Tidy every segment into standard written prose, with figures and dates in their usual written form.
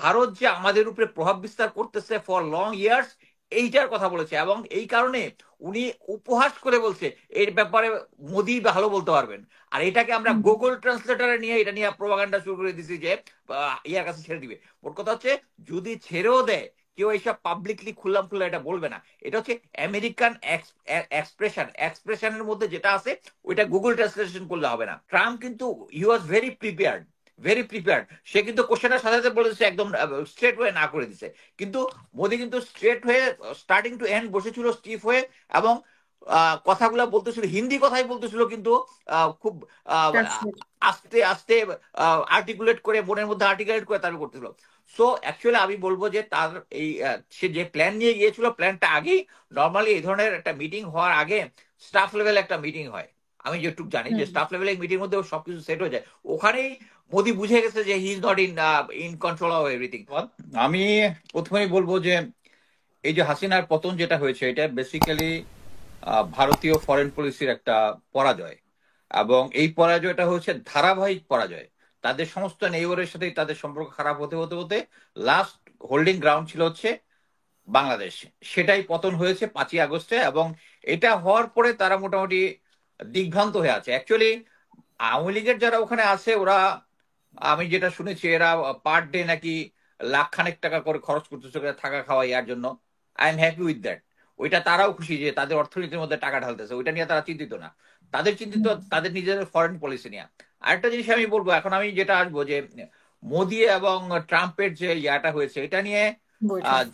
ভারত যে আমাদের উপরে প্রভাব বিস্তার করতেছে ফর লং ইয়ার্স, এইটার কথা বলেছে। এবং এই কারণে উনি উপহাস করে বলছে এর ব্যাপারে মোদি ভালো বলতে পারবেন। আর এটাকে আমরা গুগল ট্রান্সলেটারে নিয়ে এটা নিয়ে প্রোপাগান্ডা শুরু করে দিছি যে ইয়ার কাছে ছেড়ে দিবে। ওর কথা হচ্ছে যদি ছেড়েও দেয় কেউ এইসব পাবলিকলি খুললাম খুললাম এটা বলবে না। এটা হচ্ছে আমেরিকান এক্সপ্রেশনের মধ্যে যেটা আছে ওইটা গুগল ট্রান্সলেশন করলে হবে না। ট্রাম্প কিন্তু হি ওয়াজ ভেরি প্রিপেয়ার্ড। সে কিন্তু কোশ্চেনের সাথে সাথে বলে দিচ্ছে, একদম স্ট্রেট হয়ে না করে দিছে। কিন্তু মোদি কিন্তু স্ট্রেট হয়ে স্টার্টিং টু এন্ড বসেছিল স্টিফ হয়ে, এবং কথাগুলো বলতেছিল, হিন্দি কথাই বলতেছিল, কিন্তু খুব আস্তে আস্তে আর্টিকুলেট করে, মনের মধ্যে আর্টিকুলেট করে তারপর করতেছিল। সো অ্যাকচুয়ালি আমি বলবো যে তার এই সে যে প্ল্যান নিয়ে গিয়েছিল, প্ল্যানটা আগেই নর্মালি এই ধরনের একটা মিটিং হওয়ার আগে স্টাফ লেভেল একটা মিটিং হয়। আমি যেটুকু জানি যে স্টাফ লেভেলের মিটিং মধ্যে সবকিছু সেট হয়ে যায়। ওখানেই মোদি বুঝে গেছে যে he is not in control of everything. আমি প্রথমেই বলবো যে এই যে হাসিনার পতন যেটা হয়েছে, এটা বেসিক্যালি ভারতীয় ফরেন পলিসির একটা পরাজয়। এবং এই পরাজয়টা হচ্ছে ধারাবাহিক পরাজয়। তাদের সমস্ত নেইবারের সাথেই তাদের সম্পর্ক খারাপ হতে হতে হতে লাস্ট হোল্ডিং গ্রাউন্ড ছিল হচ্ছে বাংলাদেশ। সেটাই পতন হয়েছে 5ই আগস্টে। এবং এটা হওয়ার পরে তারা মোটামুটি দিগ্ভ্রান্ত হয়ে আছে। অ্যাকচুয়ালি আওয়ামী লীগের যারা ওখানে আছে ওরা, আমি যেটা শুনেছি, এরা পার ডে নাকি লাখ টাকা করে খরচ করতেছে থাকা খাওয়া ইয়ার জন্য। I am happy with that. ওইটা তারাও খুশি যে তাদের অর্থনীতির মধ্যে টাকা ঢালতেছে, ওইটা নিয়ে তারা চিন্তিত না। তাদের চিন্তিত তাদের নিজেদের ফরেন পলিসি নিয়ে। আরেকটা জিনিস আমি বলবো, এখন আমি যেটা আসবো যে মোদি এবং ট্রাম্পের যে ইয়াটা হয়েছে এটা নিয়ে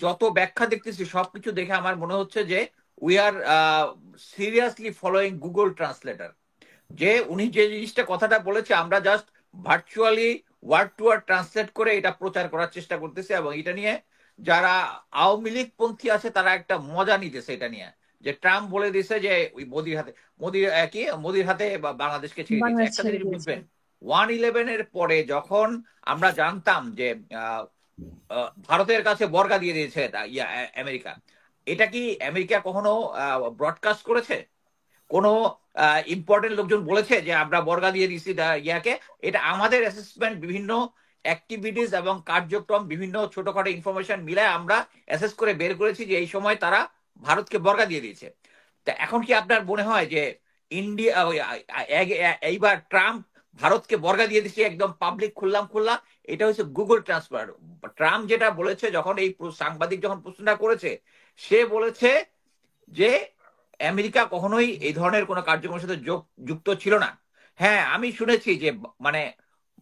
যত ব্যাখ্যা দেখতেছি সবকিছু দেখে আমার মনে হচ্ছে যে we are seriously following Google translator. যে উনি যে জিনিসটা কথাটা বলেছে আমরা just virtually word to word translate করে এটা প্রচার করার চেষ্টা করতেছে। এবং এটা নিয়ে যারা আওয়ামী লীগ পন্থী আছে তারা একটা মজা নিতেছে এটা নিয়ে, যে ট্রাম্প বলে দিছে যে ওই মোদির হাতে বাংলাদেশকে ছেড়ে দিয়েছে। একটা জিনিস বুঝবেন, 1/11 পরে যখন আমরা জানতাম যে ভারতের কাছে বর্গা দিয়ে দিয়েছে আমেরিকা, এটা কি আমেরিকা কখনো ব্রডকাস্ট করেছে? কোনো ইম্পর্টেন্ট লোকজন বলেছে যে আমরা বর্গা দিয়ে দিচ্ছি ইয়াকে? এটা আমাদের অ্যাসেসমেন্ট, বিভিন্ন অ্যাক্টিভিটিস এবং কার্যক্রম, বিভিন্ন ছোটখাটো ইনফরমেশন মিলায় আমরা অ্যাসেস করে বের করেছি যে এই সময় তারা ভারতকে বর্গা দিয়ে দিয়েছে। তা এখন কি আপনার মনে হয় যে ইন্ডিয়া এইবার ট্রাম্প ভারতকে বর্গা দিয়ে দিচ্ছে একদম পাবলিক খুললা? এটা হচ্ছে গুগল ট্রান্সফার। ট্রাম্প যেটা বলেছে, যখন এই সাংবাদিক যখন প্রশ্নটা করেছে, সে বলেছে যে আমেরিকা কখনোই এই ধরনের কোনো কার্যক্রমের সাথে যুক্ত ছিল না। হ্যাঁ, আমি শুনেছি যে মানে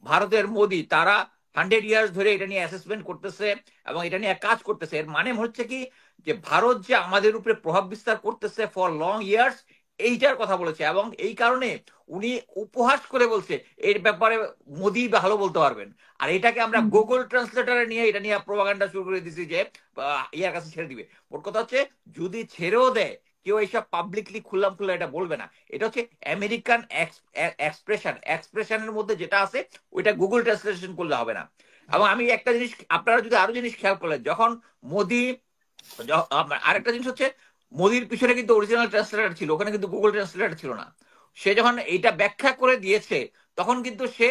ভারতের মোদি তারা 100 ইয়ার্স ধরে এটা নিয়ে অ্যাসেসমেন্ট করতেছে এবং এটা নিয়ে কাজ করতেছে। এর মানে হচ্ছে কি যে ভারত যে আমাদের উপরে প্রভাব বিস্তার করতেছে ফর লং ইয়ার্স, এইটার কথা বলেছে। এবং এই কারণে উনি উপহাস করে বলছে এর ব্যাপারে মোদি ভালো বলতে পারবেন। আর এটাকে আমরা গুগল ট্রান্সলেটারে নিয়ে এটা নিয়ে প্রোপাগান্ডা শুরু করে দিছি যে ইয়ার কাছে ছেড়ে দিবে। ওর কথা হচ্ছে যদি ছেড়েও দেয় কেউ এইসব পাবলিকলি খুললাম এটা বলবে না। এটা হচ্ছে আমেরিকান এক্সপ্রেশনের মধ্যে যেটা আছে ওইটা গুগল ট্রান্সলেশন করলে হবে না। এবং আমি একটা জিনিস, আপনারা যদি আরো জিনিস খেয়াল করলেন, যখন মোদি, আরেকটা জিনিস হচ্ছে মোদির পিছনে কিন্তু অরিজিনাল ট্রান্সলেটার ছিল, ওখানে কিন্তু গুগল ট্রান্সলেটার ছিল না। সে যখন এইটা ব্যাখ্যা করে দিয়েছে তখন কিন্তু সে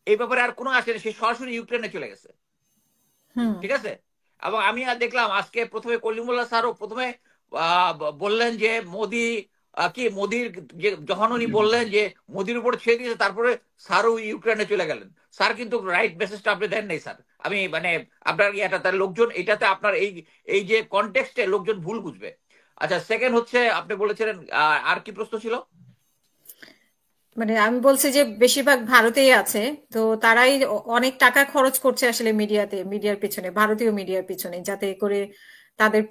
এই ব্যাপারে আর কোনো আসেনি, সে সরাসরি ইউক্রেনে চলে গেছে। ঠিক আছে? এবং আমি আর দেখলাম আজকে প্রথমে কলিমুল্লাহ স্যারও প্রথমে বললেন যে মোদির যখন উনি বললেন যে মোদির উপর ছেড়ে দিয়েছে, তারপরে স্যারও ইউক্রেনে চলে গেলেন। স্যার কিন্তু রাইট মেসেজটা আপনি দেন নাই স্যার। আমি মানে আপনার ইয়েটা তার লোকজন এটাতে আপনার এই এই যে কনটেক্সটে লোকজন ভুল বুঝবে। আচ্ছা, সেকেন্ড হচ্ছে আপনি বলেছিলেন আর কি প্রশ্ন ছিল? মানে আমি বলছি যে বেশিরভাগ ভারতেই আছে, তো তারাই অনেক টাকা খরচ করছে আসলে মিডিয়ার পিছনে, ভারতীয় মিডিয়ার পিছনে, যাতে করে তাদের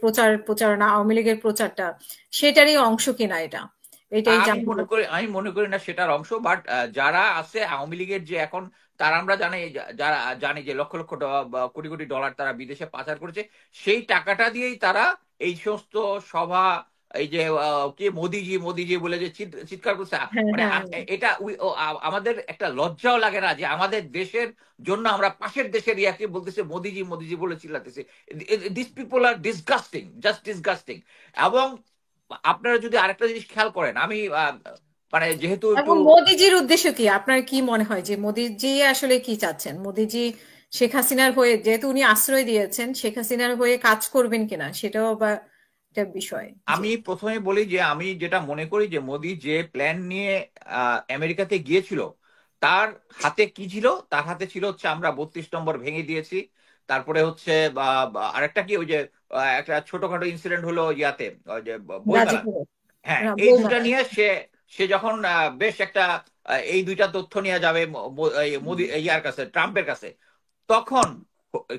প্রচারণা, আওয়ামী লীগের প্রচারটা সেটারই অংশ কিনা এটাই আমি মনে করি না সেটার অংশ। বাট যারা আছে আওয়ামী লীগের যে এখন, তারা আমরা জানি, যারা জানি যে লক্ষ লক্ষ কোটি কোটি ডলার তারা বিদেশে পাচার করেছে, সেই টাকাটা দিয়েই তারা এই সমস্ত সভা, এই যে কি মোদিজি বলে যে চিৎকার করছে, মানে এটা আমাদের একটা লজ্জাও লাগে না যে আমাদের দেশের জন্য আমরা পাশের দেশের ইয়াকে বলতেছে মোদিজি বলে চিল্লাতেছে। This people are disgusting, just disgusting. এবং আপনারা যদি আরেকটা জিনিস খেয়াল করেন, আমি মানে যেহেতু একটু, এখন মোদিজির উদ্দেশ্য কি? আপনার কি মনে হয় যে মোদিজি আসলে কি চাচ্ছেন? মোদিজি শেখ হাসিনার হয়ে, যেহেতু উনি আশ্রয় দিয়েছেন, শেখ হাসিনার হয়ে কাজ করবেন কিনা সেটাও বা একটা বিষয়। জি। আমি প্রথমে বলি যে আমি যেটা মনে করি যে মোদি যে প্ল্যান নিয়ে আমেরিকাতে গিয়েছিল, তার হাতে কি ছিল? তার হাতে ছিল হচ্ছে আমরা 32 নম্বর ভেঙে দিয়েছি, তারপরে হচ্ছে আরেকটা কি, ওই যে একটা ছোটখাটো ইনসিডেন্ট হলো ইয়াতে, ওই যে বইমেলা। গাজীপুরে। হ্যাঁ, এই দুটা বইমেলায়। নিয়ে সে সে যখন বেশ একটা এই দুইটা তথ্য নিয়ে যাবে এই মোদি ইয়ার কাছে, ট্রাম্পের কাছে, তখন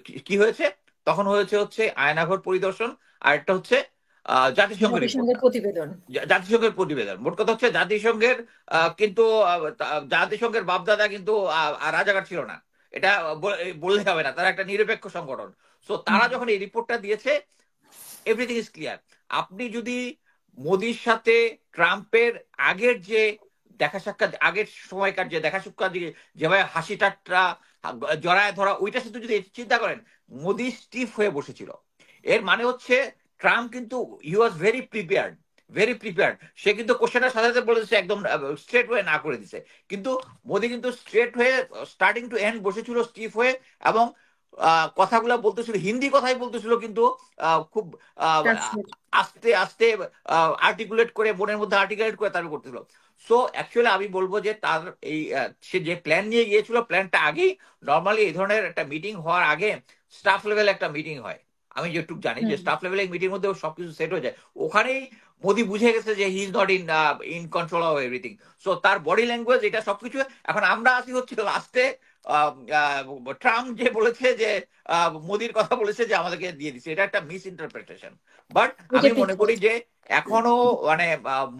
কি কি হয়েছে? তখন হয়েছে হচ্ছে আয়নাঘর পরিদর্শন, আর একটা হচ্ছে জাতিসংঘের জাতিসংঘের রিপোর্টটা, প্রতিবেদন। জাতিসংঘের প্রতিবেদন। মোট কথা হচ্ছে জাতিসংঘের কিন্তু জাতিসংঘের বাপদাদা কিন্তু রাজাকার ছিল না, এটা বললে হবে না, তারা একটা নিরপেক্ষ সংগঠন। সো হুম। তারা যখন এই রিপোর্টটা দিয়েছে, এভরিথিং ইজ ক্লিয়ার। আপনি যদি মোদির সাথে ট্রাম্পের আগের যে দেখা সাক্ষাৎ, আগের সময়কার যে দেখা সাক্ষাৎ, যেভাবে হাসি ঠাট্টা জড়ায় ধরা, ওইটার সাথে যদি চিন্তা করেন, মোদি স্টিফ হয়ে বসেছিল। এর মানে হচ্ছে ট্রাম্প কিন্তু he was very prepared, very prepared. সে কিন্তু কোশ্চেনের সাথে সাথে বলেছে, একদম স্ট্রেট হয়ে না করে দিছে। কিন্তু মোদি কিন্তু স্ট্রেট হয়ে স্টার্টিং টু এন্ড বসেছিল স্টিফ হয়ে, এবং কথাগুলো বলতেছিল, হিন্দি কথাই বলতেছিল, কিন্তু খুব আহ, ট্রান্সলেট। আস্তে আস্তে আর্টিকুলেট করে, মনের মধ্যে আর্টিকুলেট করে তারপর করতেছিল। সো অ্যাকচুয়ালি আমি বলবো যে তার এই সে যে প্ল্যান নিয়ে গিয়েছিল, প্ল্যানটা আগেই, নর্মালি এই ধরনের একটা মিটিং হওয়ার আগে স্টাফ লেভেল একটা মিটিং হয়। আমি যেটুকু জানি যে হুম। স্টাফ লেভেলের মিটিং মধ্যে সবকিছু সেট হয়ে যায়। ওখানেই মোদি বুঝে গেছে যে he is not in in control of everything. So তার বডি ল্যাঙ্গুয়েজ, এটা সবকিছু। এখন আমরা আসি হচ্ছে লাস্টে, ট্রাম্প যে বলেছে যে মোদির কথা বলেছে যে আমাদেরকে দিয়ে দিচ্ছে, এটা একটা মিস ইন্টারপ্রিটেশন। বাট এটা আমি ঠিক মনে করি বলছেন। যে এখনো মানে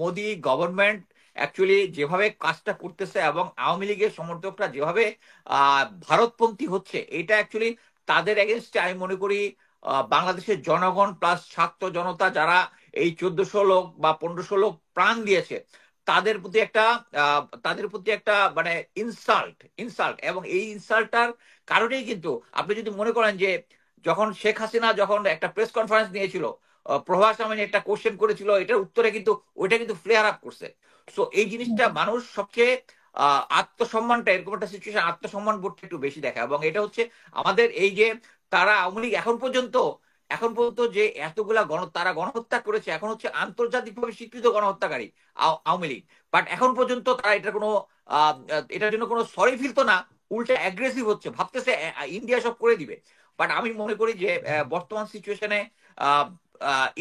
মোদি গভর্নমেন্ট অ্যাকচুয়ালি যেভাবে কাজটা করতেছে, এবং আওয়ামী লীগের সমর্থকরা যেভাবে ভারতপন্থী হচ্ছে, এটা অ্যাকচুয়ালি তাদের এগেনস্টে আমি মনে করি বাংলাদেশের জনগণ প্লাস ছাত্র জনতা, যারা এই 1400 লোক বা 1500 লোক প্রাণ দিয়েছে, তাদের প্রতি একটা মানে ইনসাল্ট, ইনসাল্ট। এবং এই ইনসাল্টটার কারণেই কিন্তু আপনি যদি মনে করেন যে যখন শেখ হাসিনা যখন একটা প্রেস কনফারেন্স নিয়েছিল, প্রভাস আমিন একটা কোশ্চেন করেছিল, এটার উত্তরে কিন্তু ওইটা কিন্তু ফ্লেয়ার আপ করছে। সো এই জিনিসটা হুম। মানুষ সবচেয়ে আত্মসম্মানটা, এরকম একটা সিচুয়েশন, আত্মসম্মান বোধটা একটু বেশি দেখা। এবং এটা হচ্ছে আমাদের এই যে তারা আওয়ামী লীগ এখন পর্যন্ত যে এতগুলা তারা গণহত্যা করেছে, এখন হচ্ছে আন্তর্জাতিকভাবে স্বীকৃত গণহত্যাকারী আওয়ামী লীগ। বাট এখন পর্যন্ত তারা এটার জন্য কোনো সরি ফিলতো না, উল্টা অ্যাগ্রেসিভ হচ্ছে, ভাবতেছে ইন্ডিয়া সব করে দিবে। বাট আমি মনে করি যে বর্তমান সিচুয়েশনে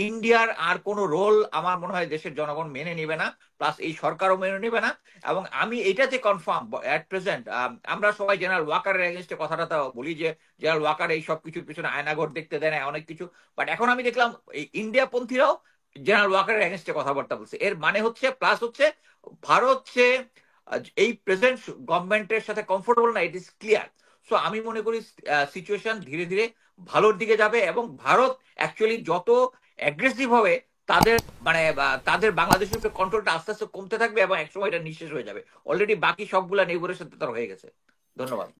ইন্ডিয়ার আর কোনো রোল আমার মনে হয় দেশের জনগণ মেনে নেবে না, প্লাস এই সরকারও মেনে নেবে না। এবং আমি এটাতে কনফার্ম অ্যাট প্রেজেন্ট, আমরা সবাই জেনারেল ওয়াকারের এগেনস্টে কথাটা বলি যে জেনারেল ওয়াকার এই সব কিছুর পিছনে আয়নাঘর দেখতে দেয় না, অনেক কিছু। বাট এখন আমি দেখলাম এই ইন্ডিয়া পন্থীরাও জেনারেল ওয়াকারের এগেনস্টে কথাবার্তা বলছে। এর মানে হচ্ছে, প্লাস হচ্ছে, ভারত যে এই প্রেজেন্ট গভর্নমেন্টের সাথে কমফোর্টেবল না, ইট ইজ ক্লিয়ার। সো আমি মনে করি সিচুয়েশন ধীরে ধীরে ভালোর দিকে যাবে, এবং ভারত অ্যাকচুয়ালি যত অ্যাগ্রেসিভ হবে, তাদের মানে তাদের বাংলাদেশের উপরে কন্ট্রোলটা আস্তে আস্তে কমতে থাকবে, এবং একসময় এটা নিঃশেষ হয়ে যাবে। অলরেডি বাকি সবগুলা নেইবারের সাথে তার হয়ে গেছে। ধন্যবাদ।